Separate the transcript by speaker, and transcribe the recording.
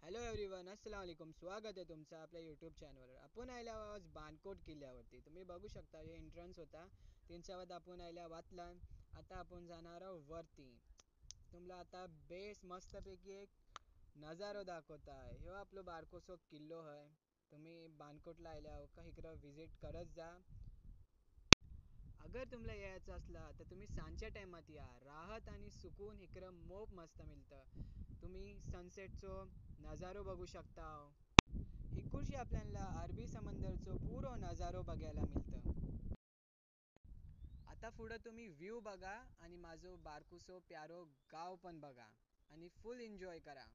Speaker 1: Hello everyone, अस्सलाम वालेकुम. स्वागत आहे तुमचं आपल्या यूट्यूब चॅनलवर. आपण आयला आज बानकोट किल्ल्यावरती. तुम्ही बघू शकता हे एंट्रन्स होता, त्यांच्यावर आपण आयला वाचला. आता आपण जाणार आहोत वरती. तुम्हाला आता बेस मस्तपैकी एक नजारो दाखवता आहे. ह्यो आपलो बारकोसो किल्लो आहे. तुम्ही बानकोटला आयल्या का इकडं व्हिजिट करत जा. अगर तुम्हाला यायचं असला तर तुम्ही सांजच्या टायमात या. राहत आणि सुकून इकडं मोप मस्त मिळतं. तुम्ही सनसेटचो नजारो बघू शकता. इकडशी आपल्याला अरबी समंदरचो पूर्ण नजारो बघायला मिळतं. आता पुढं तुम्ही व्ह्यू बघा आणि माझो बारकुसो प्यारो गाव पण बघा आणि फुल एन्जॉय करा.